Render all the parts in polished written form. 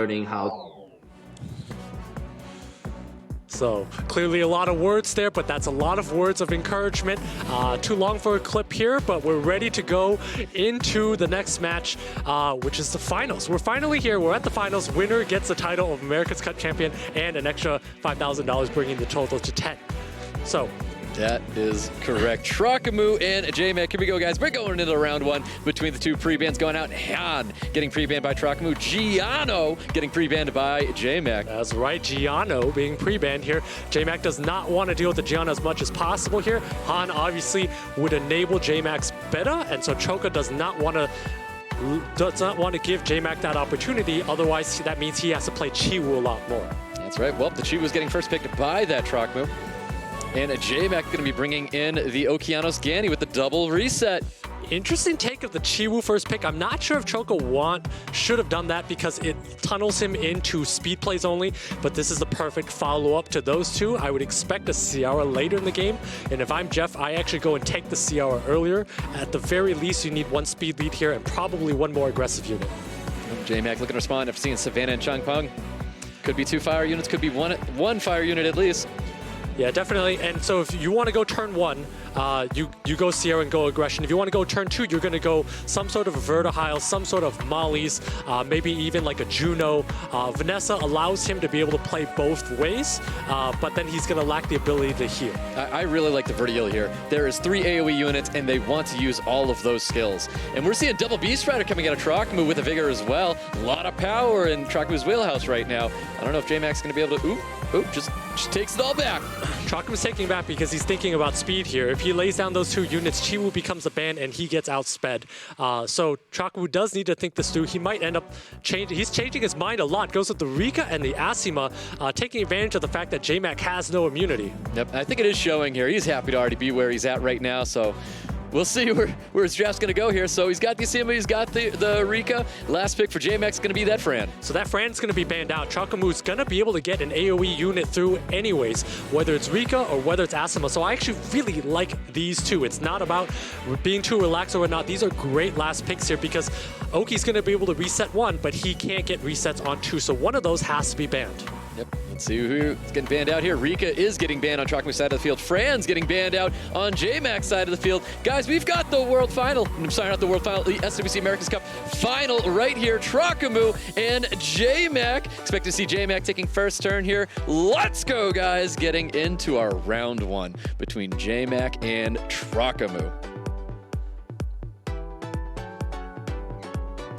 learning how. So clearly a lot of words there, but that's a lot of words of encouragement. Too long for a clip here, but we're ready to go into the next match, which is the finals. We're finally here. We're at the finals. Winner gets the title of America's Cup champion and an extra $5,000, bringing the total to 10. So. That is correct. Trokamoo and JMak. Here we go, guys. We're going into round one between the two pre-bans going out. Han getting pre-banned by Trokamoo. Giano getting pre-banned by JMak. That's right, Giano being pre-banned here. JMak does not want to deal with the Giano as much as possible here. Han obviously would enable JMak's beta, and so Troka does not want to give JMak that opportunity. Otherwise, that means he has to play Chiwu a lot more. That's right. Well, the Chiwu was getting first picked by that Trokamoo. And JMak going to be bringing in the Okeanos Ganny with the double reset. Interesting take of the Chiwu first pick. I'm not sure if Troka should have done that because it tunnels him into speed plays only, but this is the perfect follow-up to those two. I would expect a Ciara later in the game, and if I'm Jeff, I actually go and take the Ciara earlier. At the very least, you need one speed lead here and probably one more aggressive unit. JMak looking to respond after seeing Savannah and Changpeng. Could be 2 fire units, could be one fire unit at least. Yeah, definitely. And so if you want to go turn 1, you go Ciara and go aggression. If you want to go turn 2, you're going to go some sort of Vertihile, some sort of Molly's, maybe even like a Juno. Vanessa allows him to be able to play both ways, but then he's going to lack the ability to heal. I really like the Vertihile here. There is 3 AoE units, and they want to use all of those skills. And we're seeing double Beast Rider coming out of Trokamoo with a Vigor as well. A lot of power in Trokamoo's wheelhouse right now. I don't know if JMak's going to be able to... just takes it all back. Trokamoo's taking it back because he's thinking about speed here. If he lays down those 2 units, Chiwu becomes a ban and he gets outsped. So Trokamoo does need to think this through. He might end up changing. He's changing his mind a lot. Goes with the Rika and the Asima, taking advantage of the fact that JMak has no immunity. Yep, I think it is showing here. He's happy to already be where he's at right now, so we'll see where his draft's going to go here. So he's got the Asima, he's got the Rika. Last pick for JMak's going to be that Fran. So that Fran's going to be banned out. Trokamoo's going to be able to get an AoE unit through anyways, whether it's Rika or whether it's Asima. So I actually really like these two. It's not about being too relaxed or whatnot. These are great last picks here because Oki's going to be able to reset 1, but he can't get resets on 2. So one of those has to be banned. Yep, let's see who's getting banned out here. Rika is getting banned on Trokamoo's side of the field. Fran's getting banned out on JMak's side of the field. Guys, we've got the World Final. I'm sorry, not the World Final, the SWC America's Cup Final right here. Trokamoo and JMak. Expect to see JMak taking first turn here. Let's go, guys. Getting into our round 1 between JMak and Trokamoo.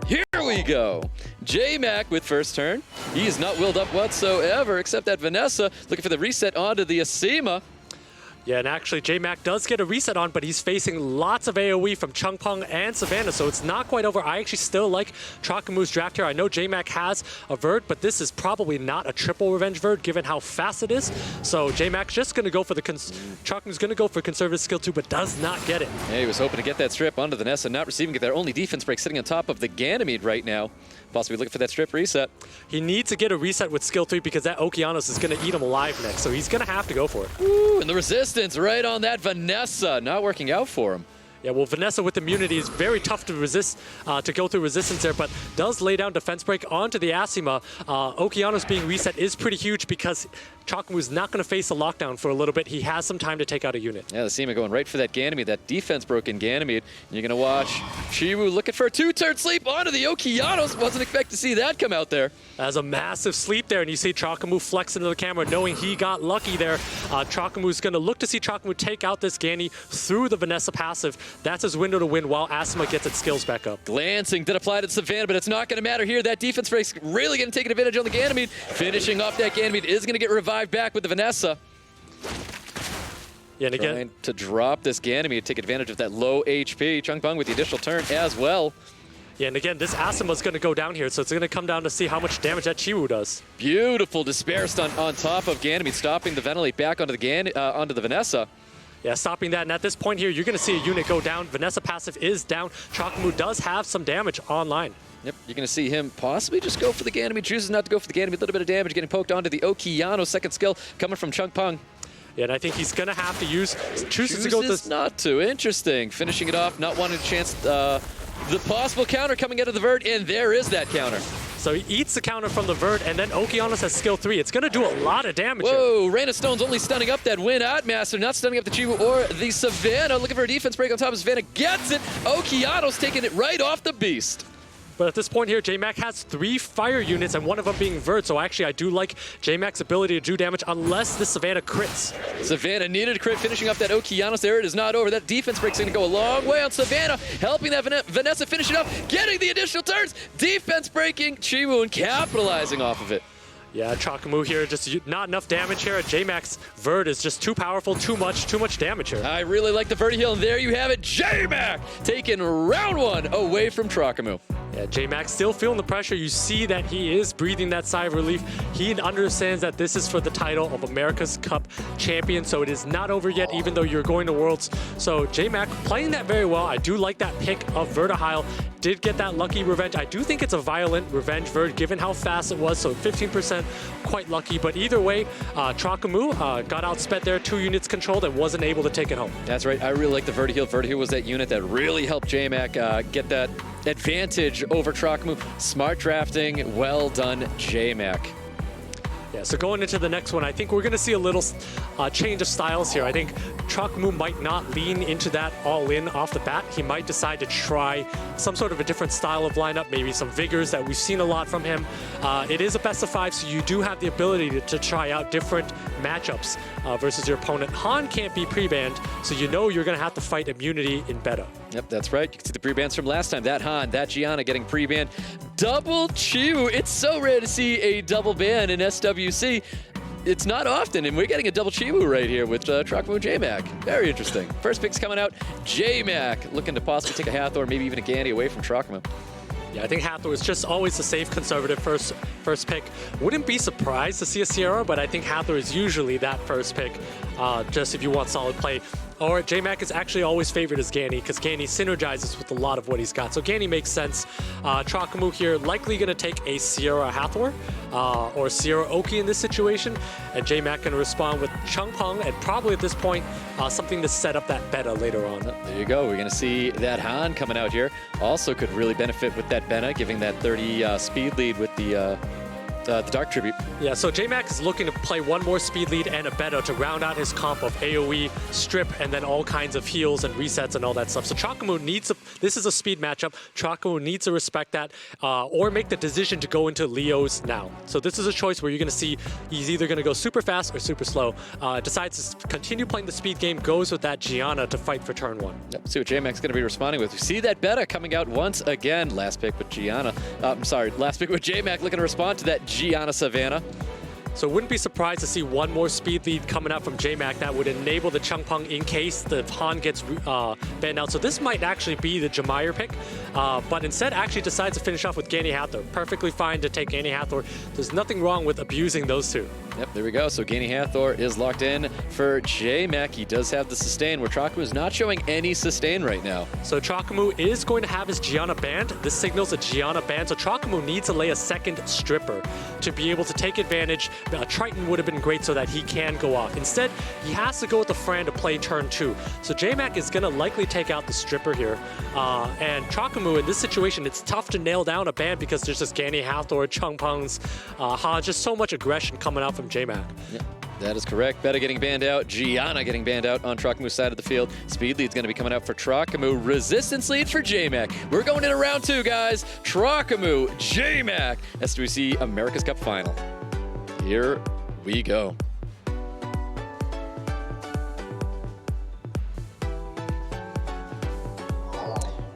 Here we go. JMak with first turn. He is not willed up whatsoever, except that Vanessa looking for the reset onto the Asima. Yeah, and actually JMak does get a reset on, but he's facing lots of AoE from Changpeng and Savannah, so it's not quite over. I actually still like Trokamoo's draft here. I know JMak has a Verd, but this is probably not a triple revenge Verd given how fast it is. So JMak's just going to go for the... Trokamoo's going to go for conservative skill 2, but does not get it. Yeah, he was hoping to get that strip onto Vanessa, not receiving it. Their only defense break sitting on top of the Ganymede right now. Possibly looking for that strip reset. He needs to get a reset with skill 3 because that Okeanos is going to eat him alive next, so he's going to have to go for it. Ooh, and the resistance right on that Vanessa, not working out for him. Yeah, well, Vanessa with immunity is very tough to resist, to go through resistance there, but does lay down defense break onto the Asima. Okeanos being reset is pretty huge because Trokamoo's not going to face a lockdown for a little bit. He has some time to take out a unit. Yeah, the Asima going right for that Ganymede, that defense-broken Ganymede. And you're going to watch Chiwu looking for a 2-turn sleep onto the Okeanos. Wasn't expect to see that come out there. As a massive sleep there, and you see Trokamoo flex into the camera, knowing he got lucky there. Trokamoo's going to look to see Trokamoo take out this Ganny through the Vanessa passive. That's his window to win while Asima gets its skills back up. Glancing did apply to Savannah, but it's not going to matter here. That defense break's really going to take advantage on the Ganymede. Finishing off that Ganymede is going to get revived back with the Vanessa. Yeah, and again, trying to drop this Ganymede, take advantage of that low HP. Changpeng with the additional turn as well. Yeah, and again, this Asima's going to go down here, so it's going to come down to see how much damage that Chiwu does. Beautiful Despair stun on top of Ganymede, stopping the Ventilate back onto the Vanessa. Yeah, stopping that, and at this point here, you're going to see a unit go down. Vanessa passive is down. Trokamoo does have some damage online. Yep, you're going to see him possibly just go for the Ganymede. Chooses not to go for the Ganymede. A little bit of damage getting poked onto the Okeanos. Second skill coming from Changpeng. Yeah, and I think he's going to have to chooses to go with this. Not to. Interesting. Finishing it off, not wanting to chance the possible counter coming out of the Vert, and there is that counter. So he eats the counter from the Vert, and then Okeanos has skill 3. It's going to do a lot of damage here. Whoa, Rain of Stone's only stunning up that Win Master, not stunning up the Chiwu or the Savannah. Looking for a defense break on top of Savannah. Gets it. Okeanos taking it right off the beast. But at this point here, JMak has 3 fire units, and one of them being Vert, so actually I do like JMak's ability to do damage unless the Savannah crits. Savannah needed a crit, finishing up that Okeanos there. It is not over. That defense break's going to go a long way on Savannah, helping that Vanessa finish it up, getting the additional turns. Defense breaking Chiwu and capitalizing off of it. Yeah, Trokamoo here, just not enough damage here. JMak's Vert is just too powerful, too much damage here. I really like the Verti heal, and there you have it. JMak taking round 1 away from Trokamoo. Yeah, JMak still feeling the pressure. You see that he is breathing that sigh of relief. He understands that this is for the title of America's Cup champion, so it is not over yet, even though you're going to Worlds. So JMak playing that very well. I do like that pick of Vertihile. Did get that lucky revenge. I do think it's a violent revenge Vert, given how fast it was, so 15% quite lucky. But either way, Trokamoo got outsped there, 2 units controlled, and wasn't able to take it home. That's right. I really like the Verti heal. Verti heal was that unit that really helped JMak get that advantage over Trokamoo. Smart drafting. Well done, JMak. Yeah, so going into the next one, I think we're going to see a little change of styles here. I think Trokamoo might not lean into that all-in off the bat. He might decide to try some sort of a different style of lineup, maybe some Vigors that we've seen a lot from him. It is a best of 5, so you do have the ability to try out different matchups versus your opponent. Han can't be pre-banned, so you know you're going to have to fight immunity in beta. Yep, that's right. You can see the pre-bans from last time. That Han, that Gianna getting pre-banned. Double Chiwu. It's so rare to see a double ban in SWC. It's not often, and we're getting a double Chiwu right here with Trokamoo JMak. Very interesting. First pick's coming out. JMak looking to possibly take a Hathor, maybe even a Gandy away from Trokamoo. Yeah, I think Hathor is just always the safe conservative first pick. Wouldn't be surprised to see a Sierra, but I think Hathor is usually that first pick, just if you want solid play. Or JMak is actually always favored as Ganny, because Ganny synergizes with a lot of what he's got. So Ganny makes sense. Trokamoo here likely going to take a Sierra Hathor or Sierra Oki in this situation. And JMak going to respond with Changpeng, and probably at this point, something to set up that beta later on. There you go. We're going to see that Han coming out here. Also could really benefit with that Benna, giving that 30 speed lead with the Dark Tribute. Yeah, so JMak is looking to play one more speed lead and a beta to round out his comp of AoE, strip, and then all kinds of heals and resets and all that stuff. So Trokamoo needs this is a speed matchup. Trokamoo needs to respect that or make the decision to go into Leo's now. So this is a choice where you're going to see he's either going to go super fast or super slow. Decides to continue playing the speed game, goes with that Gianna to fight for turn 1. Yep, see what JMak's going to be responding with. We see that beta coming out once again. Last pick with Gianna. Last pick with JMak looking to respond to that Gianna Savannah. So wouldn't be surprised to see one more speed lead coming out from JMak that would enable the Changpeng in case the Han gets banned out. So this might actually be the Jamayer pick, but instead actually decides to finish off with Ganny Hathor. Perfectly fine to take Ganny Hathor. There's nothing wrong with abusing those two. Yep, there we go. So Ganny Hathor is locked in for JMak. He does have the sustain, where Trokamoo is not showing any sustain right now. So Trokamoo is going to have his Gianna banned. This signals a Gianna ban, so Trokamoo needs to lay a second stripper to be able to take advantage. A Triton would have been great so that he can go off. Instead, he has to go with the Fran to play turn 2. So JMak is going to likely take out the stripper here. And Trokamoo, in this situation, it's tough to nail down a ban because there's just Ganny Hathor, Changpeng's, just so much aggression coming out from JMak. Yep. That is correct. Beta getting banned out. Gianna getting banned out on Trokamoo's side of the field. Speed lead's going to be coming out for Trokamoo. Resistance lead for JMak. We're going into round 2, guys. Trokamoo, JMak, SWC America's Cup Final. Here we go.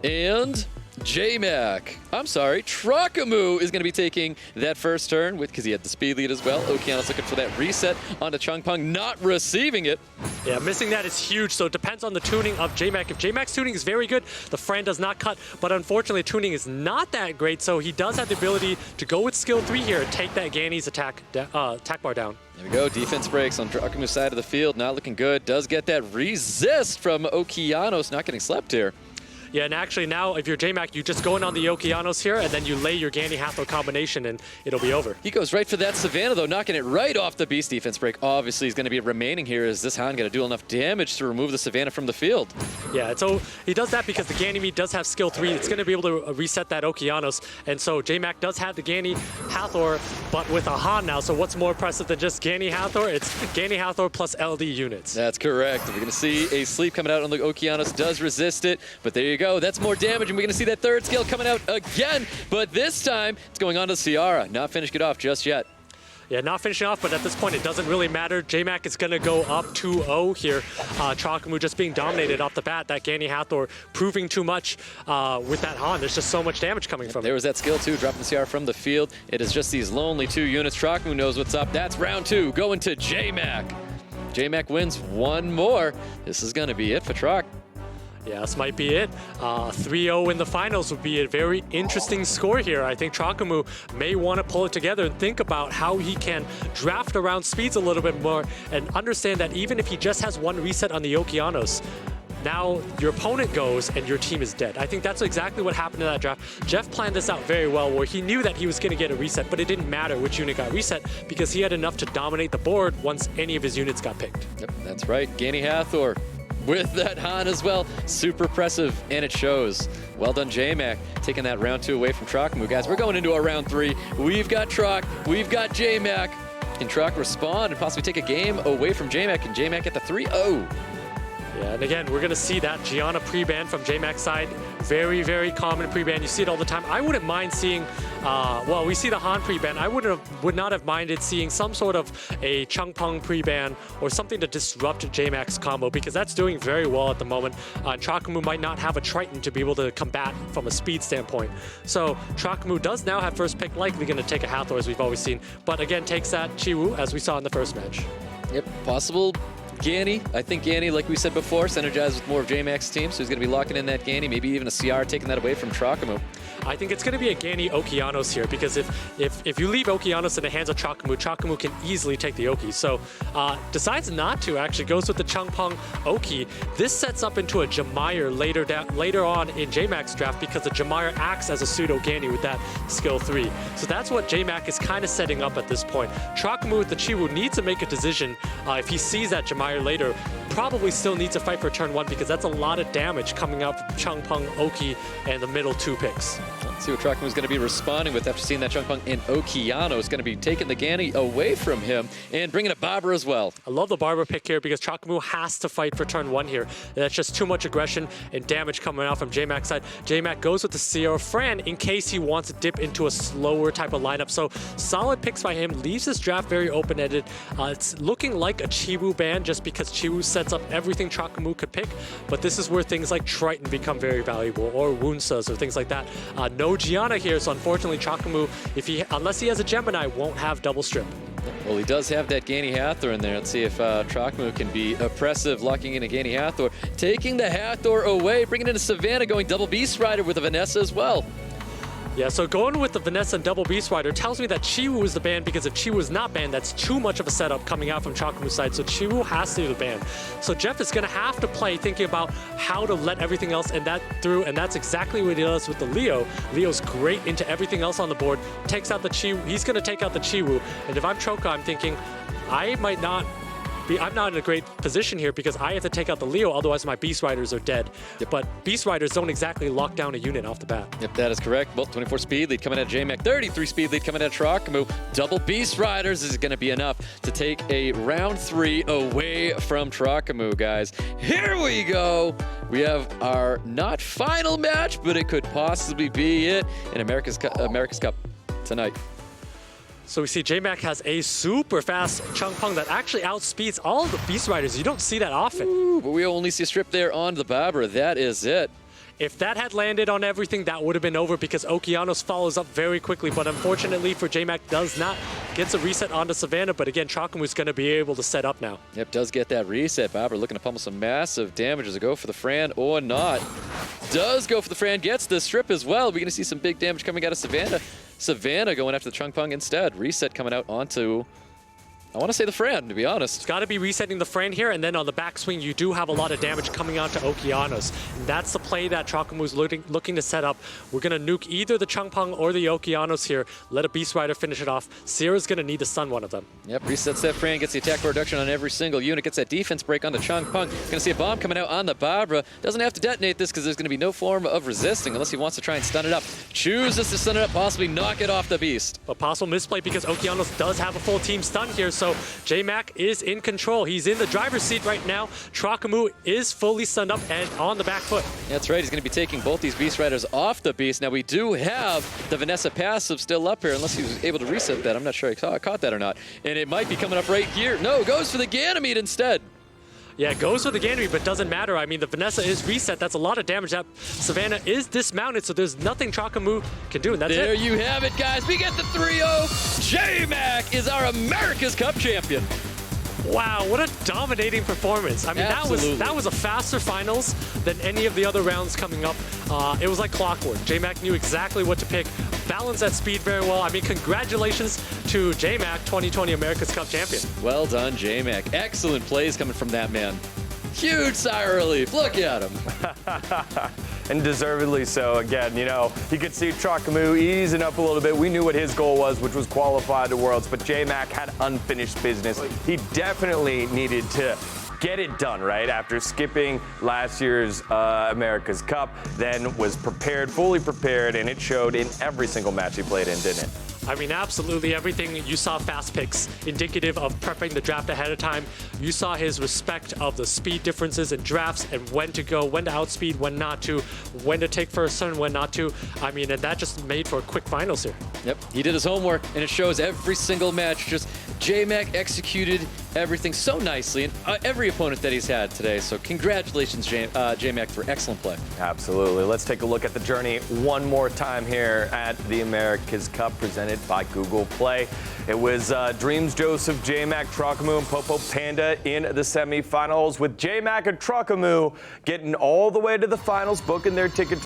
And Trokamoo is going to be taking that first turn because he had the speed lead as well. Okeanos looking for that reset onto Changpeng, not receiving it. Yeah, missing that is huge, so it depends on the tuning of JMak. If JMak's tuning is very good, the Fran does not cut, but unfortunately tuning is not that great, so he does have the ability to go with skill 3 here and take that Ganny's attack bar down. There we go, defense breaks on Trokamoo's side of the field, not looking good. Does get that resist from Okeanos, not getting slept here. Yeah, and actually now, if you're JMak, you just go in on the Okeanos here, and then you lay your Ganny Hathor combination, and it'll be over. He goes right for that Savannah, though, knocking it right off the Beast defense break. Obviously, he's going to be remaining here. Is this Han going to do enough damage to remove the Savannah from the field? Yeah, so he does that because the Ganymede does have skill 3. It's going to be able to reset that Okeanos, and so JMak does have the Ganny Hathor, but with a Han now, so what's more impressive than just Ganny Hathor? It's Ganny Hathor plus LD units. That's correct. We're going to see a sleep coming out on the Okeanos, does resist it, but there you go. That's more damage, and we're going to see that third skill coming out again, but this time it's going on to Ciara. Not finishing it off just yet. Yeah, not finishing off, but at this point it doesn't really matter. JMak is going to go up 2-0 here. Trokamoo just being dominated off the bat. That Ganny Hathor proving too much with that Han. There's just so much damage coming from it. There was that skill too, dropping the CR from the field. It is just these lonely 2 units. Trokamoo knows what's up. That's round 2, going to JMak. JMak wins one more. This is going to be it for Troc. Yeah, this might be it. 3-0 in the finals would be a very interesting score here. I think Trokamoo may want to pull it together and think about how he can draft around speeds a little bit more and understand that even if he just has 1 reset on the Okeanos, now your opponent goes and your team is dead. I think that's exactly what happened in that draft. Jeff planned this out very well, where he knew that he was going to get a reset, but it didn't matter which unit got reset because he had enough to dominate the board once any of his units got picked. Yep, that's right. Ganny Hathor with that Han as well. Super impressive, and it shows. Well done, JMak, taking that round 2 away from Trokamoo. Guys, we're going into our round 3. We've got Troc, we've got JMak. Can Troc respond and possibly take a game away from JMak, and JMak get the 3-0? Yeah, and again, we're going to see that Gianna pre-ban from JMak's side. Very, very common pre-ban. You see it all the time. I wouldn't mind seeing, well, we see the Han pre-ban. I would not have minded seeing some sort of a Chung Peng pre-ban or something to disrupt JMak's combo, because that's doing very well at the moment. Trokamoo might not have a Triton to be able to combat from a speed standpoint. So Trokamoo does now have first pick, likely going to take a Hathor, as we've always seen, but again, takes that Chiwoo, as we saw in the first match. Yep, possible Ganny. I think Ganny, like we said before, synergized with more of JMak's team, so he's going to be locking in that Ganny, maybe even a CR taking that away from Trokamoo. I think it's going to be a Ganny Okeanos here, because if you leave Okeanos in the hands of Trokamoo, Trokamoo can easily take the Oki. So decides not to, actually goes with the Chung Peng Oki. This sets up into a Jamire later on in JMak's draft, because the Jamire acts as a pseudo Ganny with that skill 3. So that's what JMak is kind of setting up at this point. Trokamoo with the Chiwoo needs to make a decision. If he sees that Jamire later, probably still needs to fight for turn 1, because that's a lot of damage coming out from Chung Peng Oki and the middle 2 picks. Let's see what Trokamoo is going to be responding with after seeing that Chung Peng and Okeano. Is going to be taking the Ganny away from him and bringing a Barber as well. I love the Barber pick here, because Trokamoo has to fight for turn 1 here. That's just too much aggression and damage coming out from JMak's side. JMak goes with the Sierra Fran in case he wants to dip into a slower type of lineup. So solid picks by him. Leaves this draft very open-ended. It's looking like a Chiwoo ban, just because Chiwoo sets up everything Trokamoo could pick. But this is where things like Triton become very valuable, or Woonsas, or things like that. No Gianna here, so unfortunately Trokamoo, unless he has a Gemini, won't have double strip. Well, he does have that Ganny Hathor in there. Let's see if Trokamoo can be oppressive, locking in a Ganny Hathor. Taking the Hathor away, bringing in a Savannah, going double Beast Rider with a Vanessa as well. Yeah, so going with the Vanessa and double Beast Rider tells me that Chiwoo is the ban, because if Chiwoo is not banned, that's too much of a setup coming out from Trokamoo's side, so Chiwoo has to be the ban. So Jeff is going to have to play thinking about how to let everything else and that through, and that's exactly what he does with the Leo. Leo's great into everything else on the board, takes out the Chiwoo. He's going to take out the Chiwoo, and if I'm Troka, I'm thinking, I'm not in a great position here, because I have to take out the Leo, otherwise my Beast Riders are dead. Yep. But Beast Riders don't exactly lock down a unit off the bat. Yep, that is correct. Well, 24 speed lead coming out of JMak, 33 speed lead coming out of Trokamoo. Double Beast Riders is going to be enough to take a round 3 away from Trokamoo, guys. Here we go. We have our not final match, but it could possibly be it in America's Cup tonight. So we see JMak has a super fast Chung Peng that actually outspeeds all the Beast Riders. You don't see that often. Ooh, but we only see a strip there on the Barber. That is it. If that had landed on everything, that would have been over, because Okeanos follows up very quickly. But unfortunately for JMak, does not gets a reset onto Savannah. But again, Trokamoo's going to be able to set up now. Yep, does get that reset. Barber looking to pummel some massive damage. Does it go for the Fran or not? Does go for the Fran, gets the strip as well. We're going to see some big damage coming out of Savannah. Savannah going after the Chung Peng instead. Reset coming out onto I want to say the Fran, to be honest. It's got to be resetting the Fran here, and then on the backswing, you do have a lot of damage coming out to Okeanos. And that's the play that Trokamoo's looking to set up. We're going to nuke either the Changpeng or the Okeanos here. Let a Beast Rider finish it off. Sierra's going to need to stun one of them. Yep, resets that Fran, gets the attack reduction on every single unit, gets that defense break on the Changpeng. Going to see a bomb coming out on the Barbara. Doesn't have to detonate this because there's going to be no form of resisting unless he wants to try and stun it up. Chooses to stun it up, possibly knock it off the Beast. A possible misplay because Okeanos does have a full team stun here, so JMak is in control. He's in the driver's seat right now. Trokamoo is fully stunned up and on the back foot. That's right, he's going to be taking both these Beast Riders off the Beast. Now we do have the Vanessa passive still up here, unless he was able to reset that. I'm not sure I caught that or not. And it might be coming up right here. No, goes for the Ganymede instead. Yeah, it goes for the Ganymede, but doesn't matter. I mean, the Vanessa is reset. That's a lot of damage. That Savannah is dismounted, so there's nothing Trokamoo can do, and that's there it. There you have it, guys. We get the 3-0. JMak is our America's Cup champion. Wow, what a dominating performance. I mean, that was a faster finals than any of the other rounds coming up. It was like clockwork. JMak knew exactly what to pick, balanced that speed very well. I mean, congratulations to JMak, 2020 America's Cup champion. Well done, JMak. Excellent plays coming from that man. Huge sigh of relief. Look at him. And deservedly so. Again, you know, you could see Trokamoo easing up a little bit. We knew what his goal was, which was qualify to Worlds, but JMak had unfinished business. He definitely needed to get it done, right? After skipping last year's America's Cup, then was prepared, fully prepared, and it showed in every single match he played in, didn't it? I mean, absolutely everything. You saw fast picks, indicative of prepping the draft ahead of time. You saw his respect of the speed differences in drafts and when to go, when to outspeed, when not to, when to take first turn, when not to. I mean, and that just made for quick finals here. Yep, he did his homework, and it shows every single match. Just JMak executed everything so nicely, and every opponent that he's had today. So congratulations, JMak, for excellent play. Absolutely. Let's take a look at the journey one more time here at the America's Cup, presented by Google Play. It was Dreams Joseph, JMak, Trokamoo, and Popo Panda in the semifinals, with JMak and Trokamoo getting all the way to the finals, booking their tickets